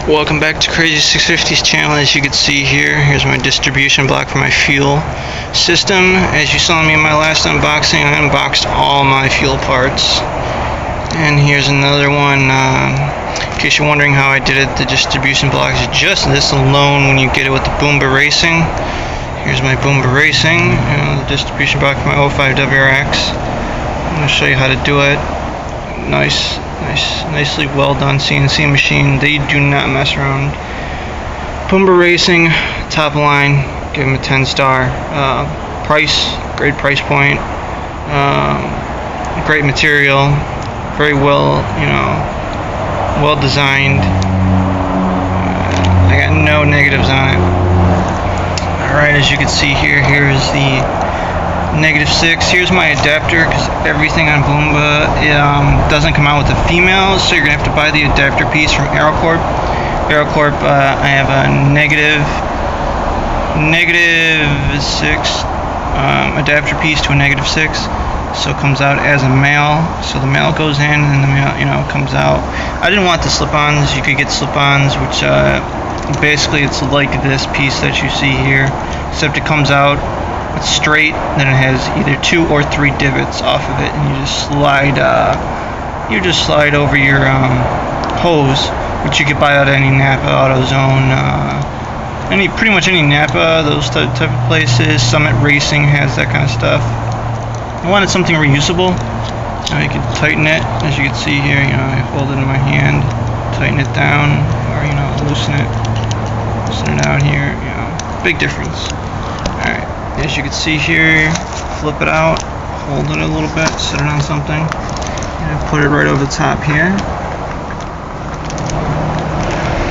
Welcome back to Crazy 650's channel. As you can see here, here's my distribution block for my fuel system. As you saw me in my last unboxing, I unboxed all my fuel parts. And here's another one. In case you're wondering how I did it, the distribution block is just this alone when you get it with the Boomba Racing. Here's my Boomba Racing, and the distribution block for my 05 WRX. I'm going to show you how to do it. Nicely well done CNC machine. They do not mess around. Boomba Racing, top line, give them a 10-star. Price, great price point. Great material, very well, well designed. I got no negatives on it. Alright, as you can see here, here's the -6. Here's my adapter, because everything on Boomba doesn't come out with the females, so you're gonna have to buy the adapter piece from aeroquip. I have a -6 adapter piece to a -6, so it comes out as a male. So the male goes in, and the male, comes out. I didn't want the slip-ons. You could get slip-ons, which basically it's like this piece that you see here, except it comes out. It's straight, then it has either 2 or 3 divots off of it, and you just slide over your hose, which you could buy out at any Napa, AutoZone, pretty much any Napa, those type of places. Summit Racing has that kind of stuff. I wanted something reusable, so I could tighten it. As you can see here, I hold it in my hand, tighten it down, or loosen it out here. Big difference. All right. As you can see here, flip it out, hold it a little bit, set it on something, and put it right over the top here.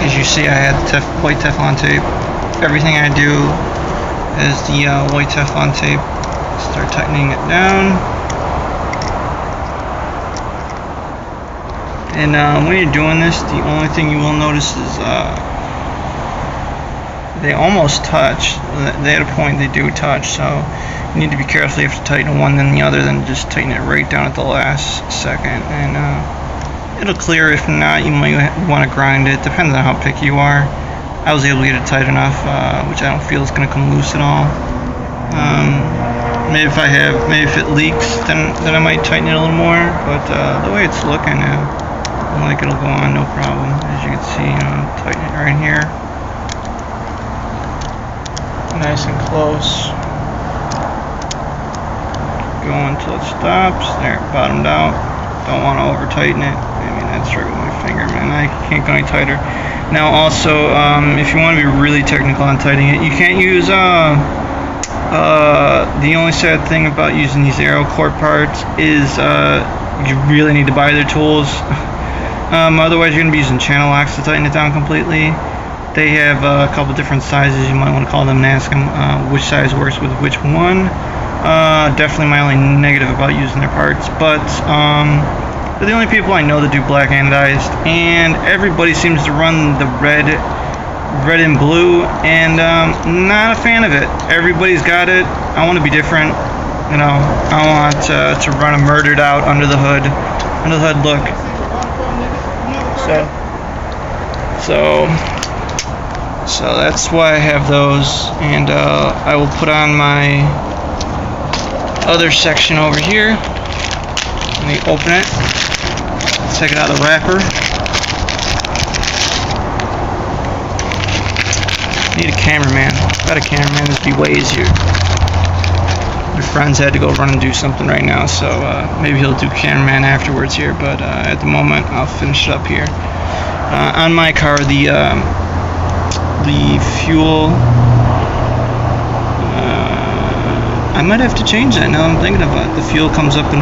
As you see, I had white Teflon tape. Everything I do is the white Teflon tape. Start tightening it down. And when you're doing this, the only thing you will notice is they almost touch. At a point they do touch, so you need to be careful. You have to tighten one then the other, then just tighten it right down at the last second, and it'll clear. If not, you might want to grind it. Depends on how picky you are. I was able to get it tight enough, which I don't feel is going to come loose at all. Maybe if it leaks, then I might tighten it a little more. But the way it's looking, I like it'll go on no problem. As you can see, tighten it right here. Nice and close. Go until it stops. There, bottomed out. Don't want to over tighten it. That's right with my finger, man. I can't go any tighter. Now, also, if you want to be really technical on tightening it, you can't use. The only sad thing about using these aeroquip parts is you really need to buy their tools. Otherwise, you're going to be using channel locks to tighten it down completely. They have a couple different sizes. You might want to call them and ask them which size works with which one. Definitely my only negative about using their parts. But they're the only people I know that do black anodized, and everybody seems to run the red and blue, and not a fan of it. Everybody's got it. I want to be different. I want to run a murdered out under the hood look. So that's why I have those, and I will put on my other section over here. Let me open it, take it out of the wrapper. Need a cameraman. Without a cameraman, this would be way easier. My friends had to go run and do something right now, so maybe he'll do cameraman afterwards here, but at the moment I'll finish it up here. On my car, the fuel, I might have to change that now I'm thinking about it. The fuel comes up and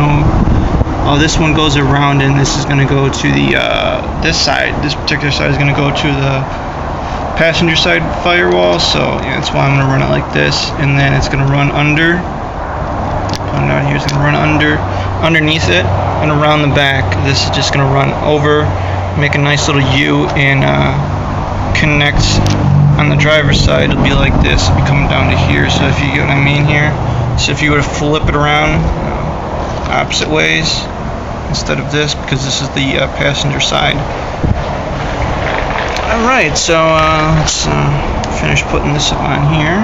this one goes around, and this is going to go to the this particular side is going to go to the passenger side firewall, so that's why I'm going to run it like this, and then it's going to run under, down here, it's going to run underneath it, and around the back. This is just going to run over, make a nice little U, and connect on the driver's side. It'll be like this. It'll be coming down to here. So if you get what I mean here, so if you were to flip it around opposite ways instead of this, because this is the passenger side, I Alright, so let's finish putting this on here.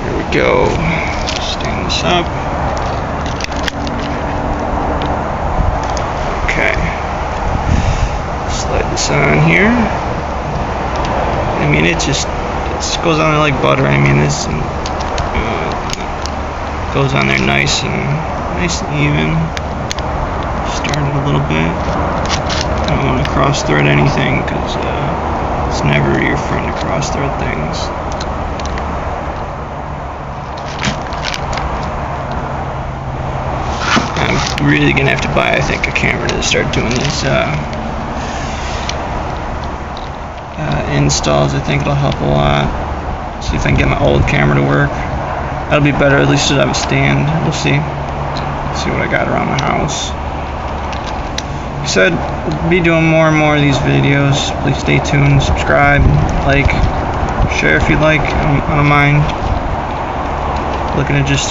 Here we go. Stand this up. Okay. Slide this on here. I mean, it just goes on there like butter. I mean, this goes on there nice and even. Start it a little bit. I don't want to cross thread anything because it's never your friend to cross thread things. I'm really gonna have to buy, I think, a camera to start doing these installs. I think it'll help a lot. See if I can get my old camera to work. That'll be better. At least it'll have a stand. We'll see. See what I got around the house. Like I said, we'll be doing more and more of these videos. Please stay tuned, subscribe, like, share if you'd like. I don't mind. Looking to just,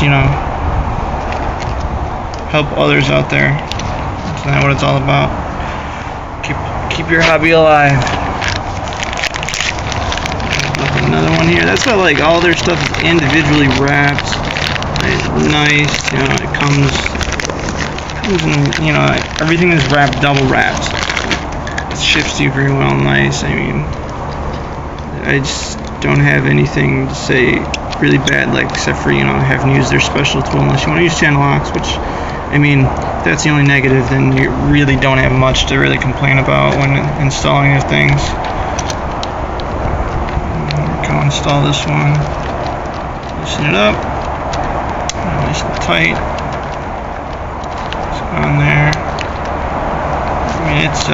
help others out there. That's not what it's all about. Keep your hobby alive. Another one here. That's why, like, all their stuff is individually wrapped. It's nice. It comes in, everything is wrapped, double wrapped. It ships you very well, nice. I mean, I just don't have anything to say really bad, like, except for, having to use their special tool unless you want to use channel locks, which, I mean, if that's the only negative, then you really don't have much to really complain about when installing your things. Go install this one. Loosen it up. Nice and tight. It's on there. I mean, it's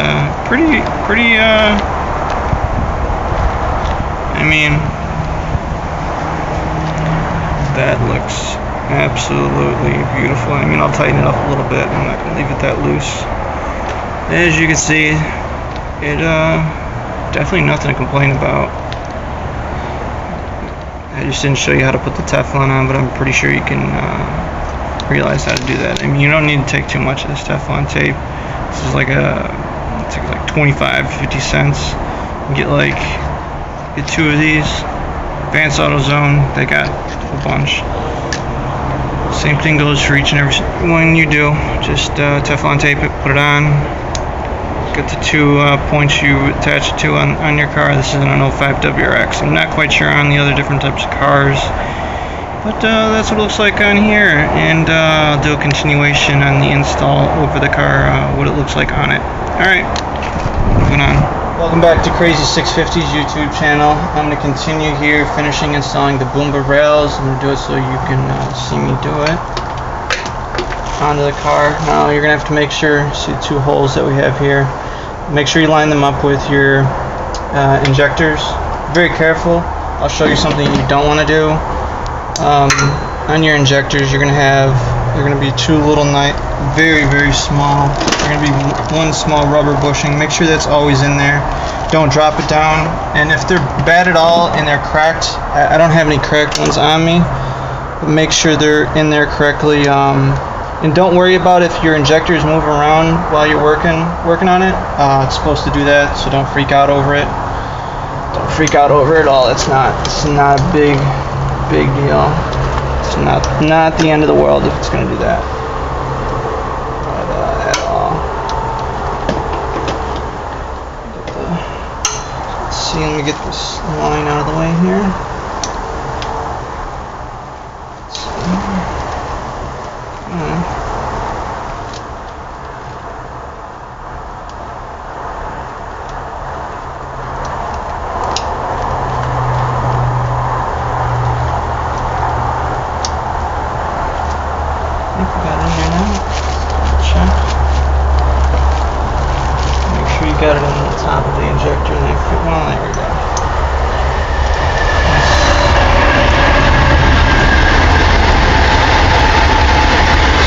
pretty. I mean, that looks absolutely beautiful. I mean, I'll tighten it up a little bit. I'm not gonna leave it that loose. As you can see, it definitely nothing to complain about. I just didn't show you how to put the Teflon on, but I'm pretty sure you can realize how to do that. I mean, you don't need to take too much of this Teflon tape. This is like it's like 25, 50 cents. You get two of these. Advanced AutoZone, they got a bunch. Same thing goes for each and every one you do. Just Teflon tape it, put it on. Get the 2 points you attach it to on your car. This is an 05 WRX. I'm not quite sure on the other different types of cars, but that's what it looks like on here. And I'll do a continuation on the install over the car, what it looks like on it. Alright, moving on. Welcome back to Crazy 650's YouTube channel. I'm going to continue here finishing installing the Boomba rails. I'm going to do it so you can see me do it onto the car. Now you're going to have to make sure, see the 2 holes that we have here, make sure you line them up with your injectors. Very careful. I'll show you something you don't want to do. On your injectors you're going to be 2 little very small. They're going to be 1 small rubber bushing. Make sure that's always in there. Don't drop it down. And if they're bad at all and they're cracked, I don't have any cracked ones on me, but make sure they're in there correctly. And don't worry about if your injectors move around while you're working on it. It's supposed to do that, so don't freak out over it. Don't freak out over it at all. It's not a big deal. It's not the end of the world if it's going to do that. Not at all. Let's see. Let me get this line out of the way here. I think we got it in there now. Check. Make sure you got it on the top of the injector and then fit one. There we go.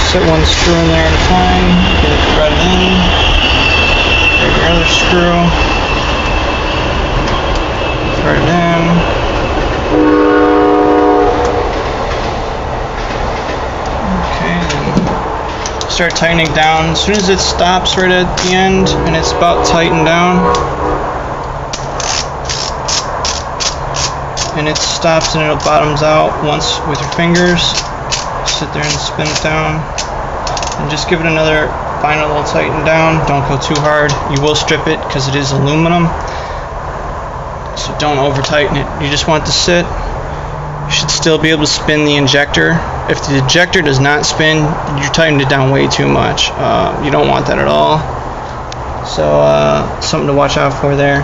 Set 1 screw in there at a time. Get it threaded in. Grab your other screw. Thread it in. start tightening down. As soon as it stops right at the end and it's about tightened down, and it stops and it bottoms out once with your fingers, sit there and spin it down, and just give it another final little tighten down. Don't go too hard. You will strip it because it is aluminum, so don't over tighten it. You just want it to sit. You should still be able to spin the injector. If the ejector does not spin, you're tightening it down way too much. You don't want that at all. So something to watch out for there.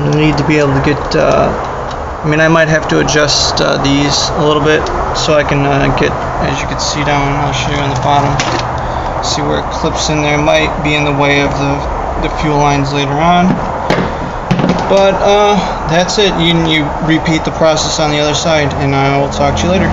You need to be able to get, I might have to adjust these a little bit so I can get, as you can see down, I'll show you on the bottom, see where it clips in there. It might be in the way of the fuel lines later on. But that's it. You repeat the process on the other side, and I will talk to you later.